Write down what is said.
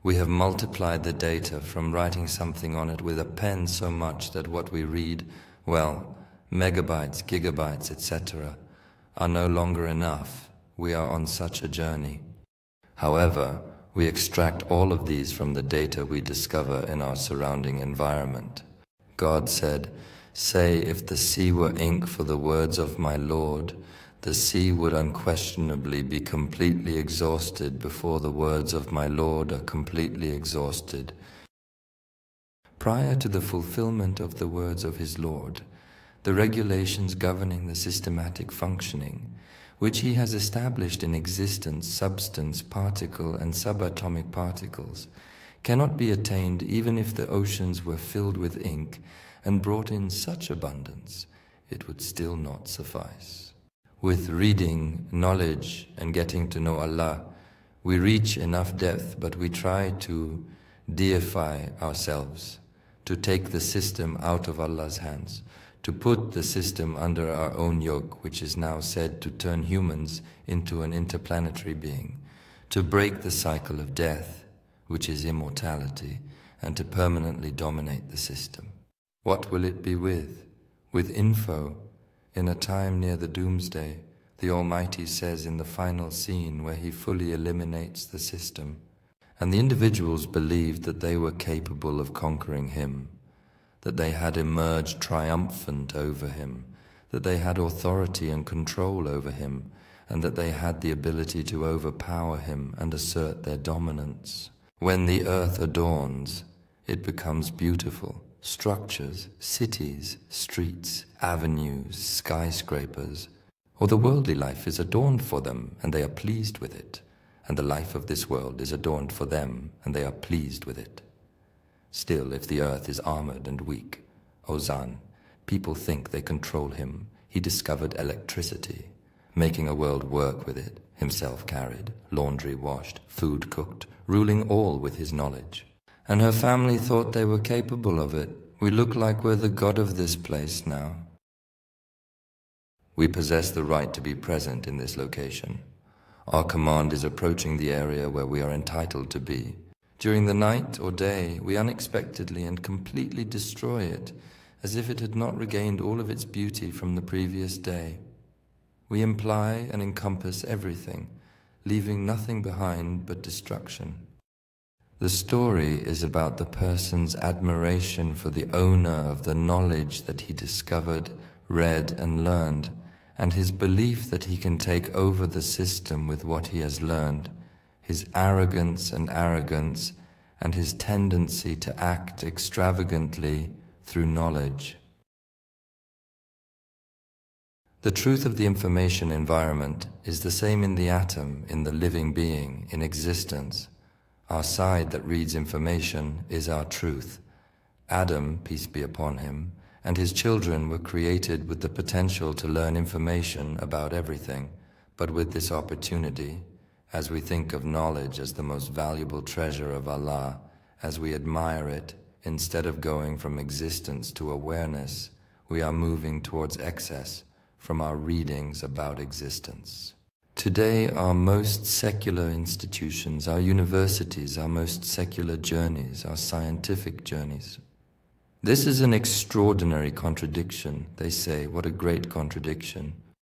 We have multiplied the data from writing something on it with a pen so much that what we read, well, megabytes, gigabytes, etc., are no longer enough. We are on such a journey. However, we extract all of these from the data we discover in our surrounding environment. God said, "Say, if the sea were ink for the words of my Lord, the sea would unquestionably be completely exhausted before the words of my Lord are completely exhausted." Prior to the fulfillment of the words of his Lord, the regulations governing the systematic functioning, which he has established in existence, substance, particle, and subatomic particles, cannot be attained even if the oceans were filled with ink and brought in such abundance, it would still not suffice. With reading, knowledge, and getting to know Allah, we reach enough depth, but we try to deify ourselves, to take the system out of Allah's hands, to put the system under our own yoke, which is now said to turn humans into an interplanetary being, to break the cycle of death, which is immortality, and to permanently dominate the system. What will it be with? With info. In a time near the doomsday, the Almighty says in the final scene where he fully eliminates the system, and the individuals believed that they were capable of conquering him, that they had emerged triumphant over him, that they had authority and control over him, and that they had the ability to overpower him and assert their dominance. When the earth adorns, it becomes beautiful. Structures, cities, streets, avenues, skyscrapers, or the worldly life is adorned for them, and they are pleased with it, and the life of this world is adorned for them, and they are pleased with it. Still, if the earth is armored and weak, Ozan, people think they control him. He discovered electricity, making a world work with it, himself carried, laundry washed, food cooked, ruling all with his knowledge. And her family thought they were capable of it. We look like we're the god of this place now. We possess the right to be present in this location. Our command is approaching the area where we are entitled to be. During the night or day, we unexpectedly and completely destroy it, as if it had not regained all of its beauty from the previous day. We imply and encompass everything, leaving nothing behind but destruction. The story is about the person's admiration for the owner of the knowledge that he discovered, read, and learned, and his belief that he can take over the system with what he has learned, his arrogance, and his tendency to act extravagantly through knowledge. The truth of the information environment is the same in the atom, in the living being, in existence. Our side that reads information is our truth. Adam, peace be upon him, and his children were created with the potential to learn information about everything, but with this opportunity, as we think of knowledge as the most valuable treasure of Allah, as we admire it, instead of going from existence to awareness, we are moving towards excess from our readings about existence. Today, our most secular institutions, our universities, our most secular journeys, our scientific journeys. This is an extraordinary contradiction, they say. What a great contradiction.